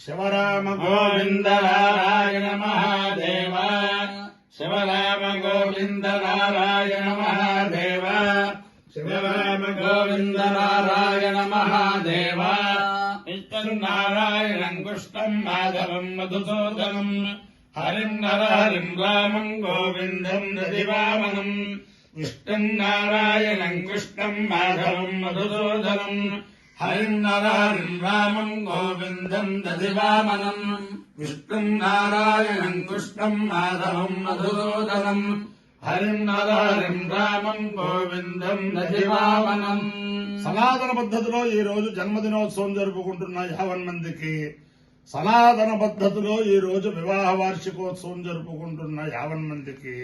శివరామ గోవింద నారాయణ మహాదేవ శివరామ గోవింద నారాయణ మహాదేవ శివరామ గోవింద నారాయణ మహాదేవ విష్ణు నారాయణం కృష్ణం మాధవం మధుసూదనం హరిం నరహరిం రామం గోవిందం దదివామనం విష్ణు నారాయణం కృష్ణం మాధవం మధుసూదనం హరిం నరహరిం రామం గోవిందం దదివామనం విష్ణు నారాయణం కృష్ణం మాధవం మధుసూదనం హరిం నరహరిం రామం గోవిందం దదివామనం. సనాతన పద్ధతిలో ఈ రోజు జన్మదినోత్సవం జరుపుకుంటున్న 50 మందికి, సనాతన పద్ధతిలో ఈ రోజు వివాహ వార్షికోత్సవం జరుపుకుంటున్న 50 మందికి,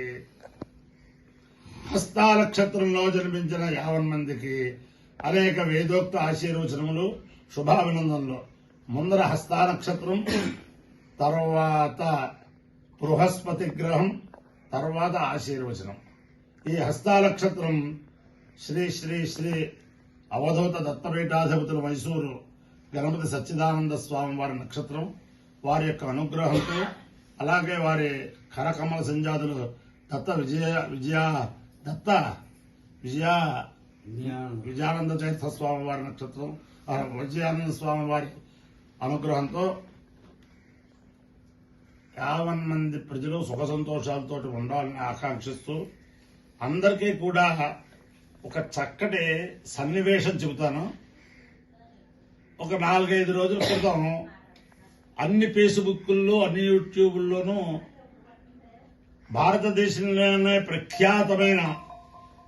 హస్తా నక్షత్రంలో జన్మించిన 50 మందికి అనేక వేదోక్త ఆశీర్వచనములు, శుభాభినందనలు. ముందర హస్తా నక్షత్రం, తర్వాత బృహస్పతి గ్రహం, తర్వాత ఆశీర్వచనం. ఈ హస్తా నక్షత్రం శ్రీ శ్రీ శ్రీ అవధూత దత్తపీఠాధిపతులు మైసూరు గణపతి సచ్చిదానంద స్వామి వారి నక్షత్రం. వారి యొక్క అనుగ్రహంతో, అలాగే వారి కరకమల సంజాతులు దత్త విజయానంద చైత్ర స్వామి వారి నక్షత్రం, విజయానంద స్వామి వారి అనుగ్రహంతో 50 మంది ప్రజలు సుఖ సంతోషాలతో ఉండాలని ఆకాంక్షిస్తూ, అందరికీ కూడా ఒక చక్కటి సన్నివేశం చెబుతాను. ఒక 4-5 రోజుల క్రితం అన్ని ఫేస్బుక్ల్లో, అన్ని యూట్యూబ్ల్లోనూ భారతదేశంలోనే ప్రఖ్యాతమైన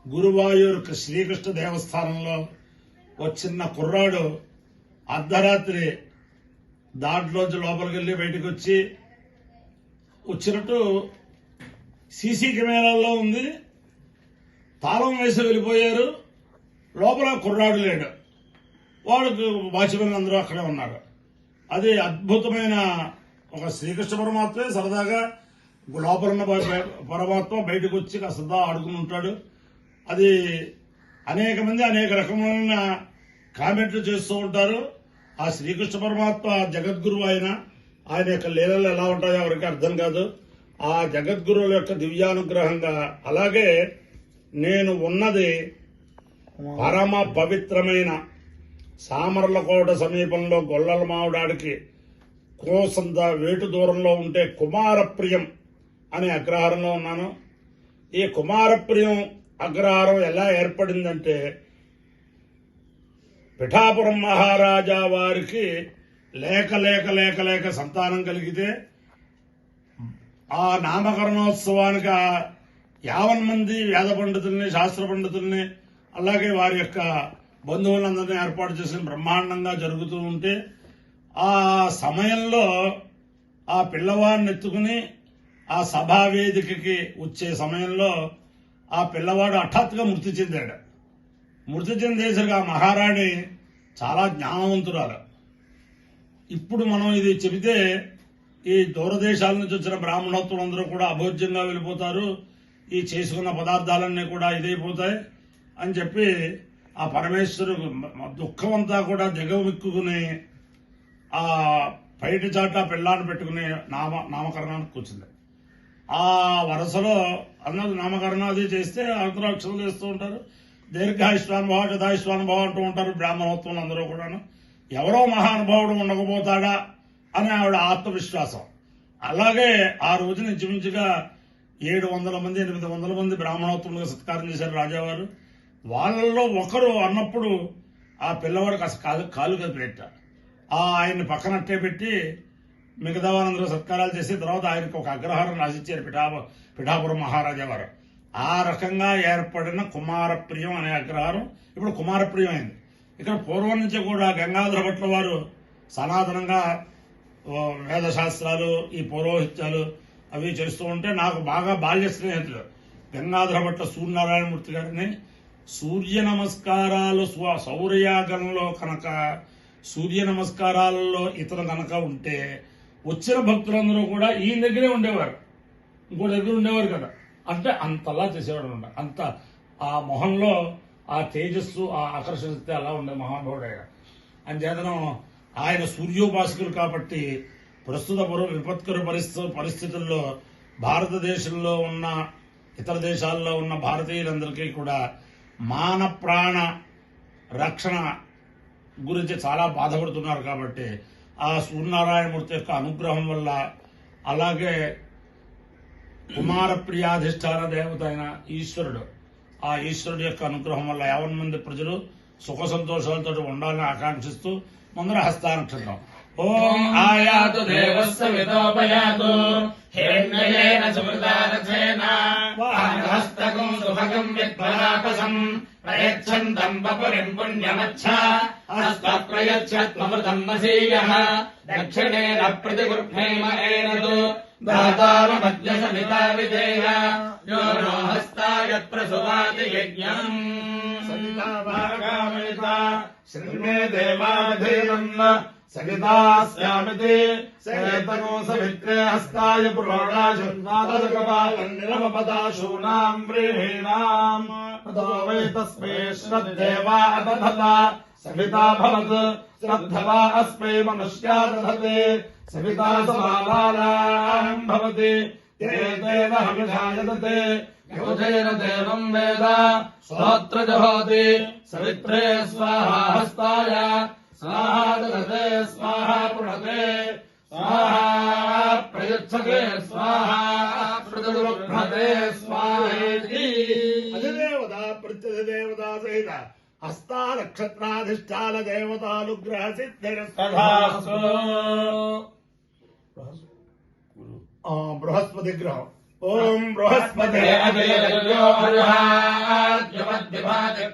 గురువాయూర్ శ్రీకృష్ణ దేవస్థానంలో ఒక చిన్న కుర్రాడు అర్ధరాత్రి దాంట్లోంచి లోపలికి వెళ్ళి బయటకు వచ్చినట్టు సీసీ కెమెరాల్లో ఉంది. తాళం వేసి వెళ్ళిపోయారు. లోపల కుర్రాడు లేడు. వాళ్ళకు వాచ్మెన్ అందరూ అక్కడే ఉన్నారు. అది అద్భుతమైన ఒక శ్రీకృష్ణ పరమాత్మే సరదాగా లోపల ఉన్న పరమాత్మ బయటకు వచ్చి కాస్త ఆడుకుని ఉంటాడు. అది అనేక మంది అనేక రకమైన కామెంట్లు చేస్తూ ఉంటారు. ఆ శ్రీకృష్ణ పరమాత్మ జగద్గురువు ఆయన యొక్క లీలలు ఎలా ఉంటాయో ఎవరికి అర్థం కాదు. ఆ జగద్గురువుల యొక్క దివ్యానుగ్రహంగా, అలాగే నేను ఉన్నది పరమ పవిత్రమైన సామర్లకోట సమీపంలో గొల్లల మావిడాడికి కోసంత వేటు దూరంలో ఉంటే కుమారప్రియం అనే అగ్రహారంలో ఉన్నాను. ఈ కుమారప్రియం అగ్రహారం ఎలా ఏర్పడిందంటే, పిఠాపురం మహారాజా వారికి లేక లేక లేక లేక సంతానం కలిగితే ఆ నామకరణోత్సవానికి 50 మంది వేద పండితుల్ని, శాస్త్ర పండితుల్ని, అలాగే వారి యొక్క బంధువులందరినీ ఏర్పాటు చేసి బ్రహ్మాండంగా జరుగుతూ ఉంటే, ఆ సమయంలో ఆ పిల్లవాడిని ఎత్తుకుని ఆ సభావేదికకి వచ్చే సమయంలో ఆ పిల్లవాడు హఠాత్తుగా మృతి చెందాడు. మృతి చెందేసరికి ఆ మహారాణి చాలా జ్ఞానవంతురాలు. ఇప్పుడు మనం ఇది చెబితే ఈ దూరదేశాల నుంచి వచ్చిన బ్రాహ్మణోత్తులందరూ కూడా అభోజ్యంగా వెళ్ళిపోతారు, ఈ చేసుకున్న పదార్థాలన్నీ కూడా ఇదైపోతాయి అని చెప్పి ఆ పరమేశ్వరుడు దుఃఖం అంతా కూడా దిగమిక్కుని ఆ పైటి చాట పిల్లాన్ని పెట్టుకుని నామకరణానికి కూర్చుంది. ఆ వరుసలో అన్నది నామకరణాది చేస్తే అందరూ అక్షరం చేస్తూ ఉంటారు. దీర్ఘాయుష్మానుభవ శతాయుష్మానుభవ అంటూ ఉంటారు బ్రాహ్మణోత్వం అందరూ కూడాను. ఎవరో మహానుభావుడు ఉండకపోతాడా అని ఆవిడ ఆత్మవిశ్వాసం. అలాగే ఆ రోజున ఇంచుమించుగా 700 మంది 800 మంది బ్రాహ్మణోత్తములుగా సత్కారం చేశారు రాజావారు. వాళ్ళల్లో ఒకరు అన్నప్పుడు ఆ పిల్లవాడికి అసలు కాలు కదిపెట్టారు. ఆయన్ని పక్కనట్టే పెట్టి మిగతా వాళ్ళందరూ సత్కారాలు చేసి తర్వాత ఆయనకు ఒక అగ్రహారం రాసిచ్చారు పిఠాపురం మహారాజా వారు. ఆ రకంగా ఏర్పడిన కుమారప్రియం అనే అగ్రహారం ఇప్పుడు కుమారప్రియం అయింది. ఇక్కడ పూర్వం నుంచి కూడా గంగాధర భట్ల వారు సనాతనంగా వేదశాస్త్రాలు, ఈ పౌరోహిత్యాలు అవి చేస్తూ ఉంటే నాకు బాగా బాల్య స్నేహితులు గంగాధర భట్ల సూర్యనారాయణమూర్తి గారిని సూర్య నమస్కారాలు సౌరయాగంలో కనుక సూర్య నమస్కారాలలో ఇతర కనుక ఉంటే వచ్చిన భక్తులందరూ కూడా ఈ దగ్గరే ఉండేవారు, ఇంకో దగ్గర ఉండేవారు కదా. అంటే అంతలా చేసేవాడు అనమాట. అంత ఆ మొహంలో ఆ తేజస్సు, ఆ ఆకర్షణ అలా ఉండే మహానుభావుడు. అంచేతనం ఆయన సూర్యోపాసకులు కాబట్టి ప్రస్తుత విపత్కర పరిస్థితుల్లో భారతదేశంలో ఉన్న ఇతర దేశాల్లో ఉన్న భారతీయులందరికీ కూడా మాన ప్రాణ రక్షణ గురించి చాలా బాధపడుతున్నారు కాబట్టి ఆ సూర్యనారాయణమూర్తి యొక్క అనుగ్రహం వల్ల, అలాగే కుమార ప్రియాధిష్టాన దేవత అయిన ఈశ్వరుడు, ఆ ఈశ్వరుడు యొక్క అనుగ్రహం వల్ల 50 మంది ప్రజలు సుఖ సంతోషాలతో ఉండాలని ఆకాంక్షిస్తూ ముందర హస్తానక్షత్రం. ఓం ఆయాతు దేవస్య విదోపయాతు హిరణ్యేన సుమృతారథేన హస్తకం సుభగం విద్వరాపసం ప్రయచ్ఛందం వపురిం పుణ్యమచ్చ హస్త ప్రయచ్ఛత్మృతం వసీయః దక్షిణేన ప్రతిగృహ్ణేమ ఏనదు దాతార మధ్య సమితా విధేయ యో నో హస్తాయ ప్రసువాతి యజ్ఞం సంతాభాగామేత శ్రీమే దేవాధేనం సవితాస్యామితి సేతకో సవిత్రే హస్తాయ పురోడాశునాదకపాలం నిరమపదాశూనాం వ్రీహీణాం తతో వై తస్మై శ్రద్ధేవా అదధత సవితా భవత్ శ్రద్ధవా అస్మై మనుష్యా దధతే సవితా సమాలాం భవతి తేన హవిషాయదతే యోజేన దేవం వేద స్తోత్ర జహోతి సవిత్రే స్వాహా హస్తాయ స్వాహా దధతే స్వాహా పునతే స్వాహా ప్రయచ్చతే స్వాహా ప్రతిగృహ్ణతే స్వాహేతి. అధిదేవత ప్రత్యధిదేవత సహిత హస్తా నక్షత్రాధిష్టాన దేవతానుగ్రహ సిద్ధిరస్తు. బృహస్పతి గ్రహం. ఓం బృహస్పతి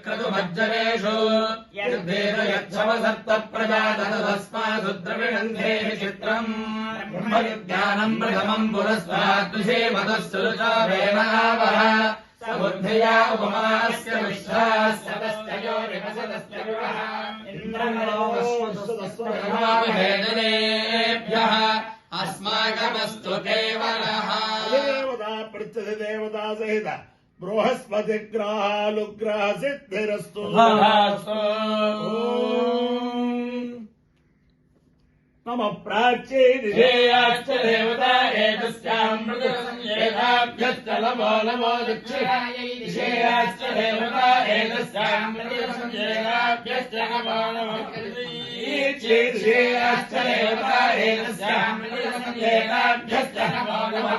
క్రతుమజ్జనేషు యచ్చవసత్త ప్రజాతస్మాసు ద్రవిణంధే చిత్రం బ్రహ్మవిజ్ఞానం ప్రథమం పురస్వాద్విషేమతస్సురుచావేనావః సబుద్ధ్యా ఉపమాస్య విశ్వాస్యతస్తయో వివసతస్య వివః ఇంద్రమేదనేభ్యః అస్మాకమస్తు కేవలః. దేవతా ప్రత్యధిదేవతా సహిత బృహస్పతి గ్రహాలుగ్రహ సిద్ధిరస్తు. నమ ప్రాచ్యై దిశేయాశ్చ దేవతా ఏతస్యాం మృగసంయేతాభ్యశ్చ నమో నమో దక్షిణాయై దిశేయాశ్చ దేవతా ఏతస్యాం మృగసంయేతాభ్యశ్చ నమో నమో దిశేయాశ్చ దేవతా ఏతస్యాం మృగసంయేతాభ్యశ్చ నమో నమో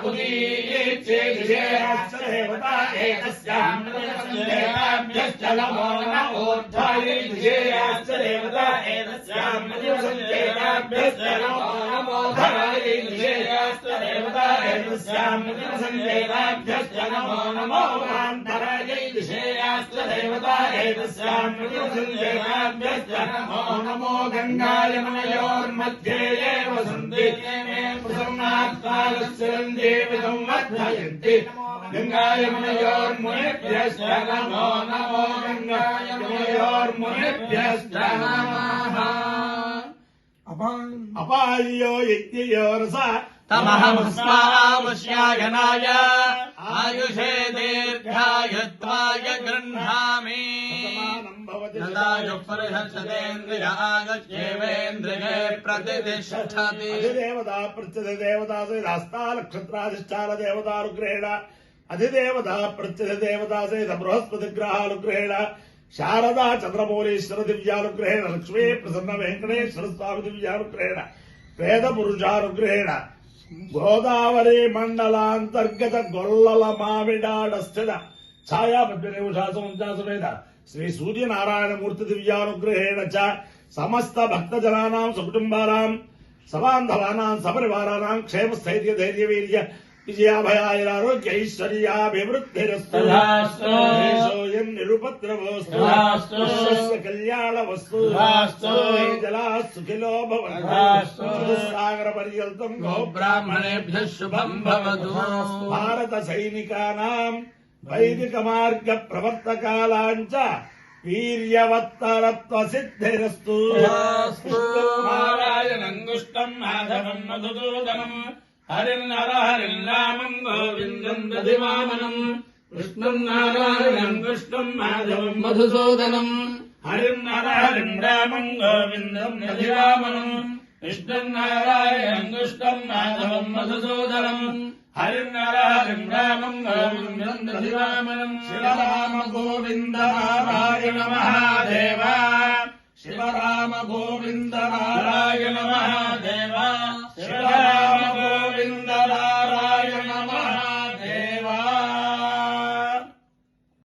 దిశేయాశ్చ దేవతా ఏతస్యాం మృగసంయేతాభ్యశ్చ నమో నమో ఊర్ధ్వాయై దిశేయాశ్చ దేవతా ఏతస్యాం మృగసంయేతాభ్యశ్చ నమో నమో ధరాయై దిశేయాశ్చ దేవతా ఏతస్యాం మృగసంయేతాభ్యశ్చ నమో నమో వాంతరాయై దిశేయాశ్చ దేవతా ఏతస్యాం మృగసంయేతాభ్యశ్చ నమో నమో గంగాయమనయోర్मध्ये ये वसन्ति प्रसन्नात्मानश्चिरञ्जीवितं वर्धयन्ति. गङ्गायमनयोर्मुनिभ्यश्च नमो नमो गङ्गायमनयोर्मुनिभ्यश्च नमः. अपायो यज्ञयो रस तमहमस्मामुष्यायनाय आयुषे दीर्घायुत्वाय गृह्णामि. यदायुःपरिषत्सतेन्द्रियागच्छेवेन्द्रिये प्रतिष्ठति. अधिदेवता प्रत्यधिदेवता सहित हस्ता नक्षत्राधिष्ठान देवतानुग्रहेण अधिदेवता प्रत्यधिदेवता सहित बृहस्पति ग्रहानुग्रहेण शारदा चंद्रमौलीश्वर दिव्यानुग्रहेण लक्ष्मी प्रसन्न वेंकटेश्वर स्वामी दिव्यानुग्रहेण वेद पुरुषानुग्रहेण गोदावरी मंडलांतर्गत गोल्लल माविडाडस्थित छाया पद्मनिवासमेत श्री सूर्य नारायण मूर्ति दिव्यानुग्रहेण च समस्त भक्त जनानां सुकुटुंबानां सबान्धवानां सपरिवाराणां क्षेम स्थैर्य धैर्य वीर्य विजयाभयारोग्य ऐश्वर्याभिवृद्धिरस्तु. देशोऽयं निरुपद्रवोऽस्तु. विश्वस्य कल्याणवस्तु. जलाः सुखिनो भवन्तु. सागरपर्यन्तं गोब्राह्मणेभ्यः शुभं भवतु. भारत सैनिकानां वैदिक मार्ग प्रवर्तकालांच वीर्यवत्तरत्व सिद्धिरस्तु. नारायणं माधवं मधुसूदनं हरिर्नरहरिर्नामं गोविन्दं दधिवामनं कृष्णं नारायणं कृष्णं माधवं मधुसूदनं హరిం నరహరిం రామం గోవిందం నధివామనం విష్ణుం నారాయణం కృష్ణం మాధవం మధుసూదనం హరిం నరహరిం రామం గోవిందం దధివామనం శివరామ గోవింద నారాయణ మహాదేవ శివరామ గోవింద నారాయణ మహాదేవ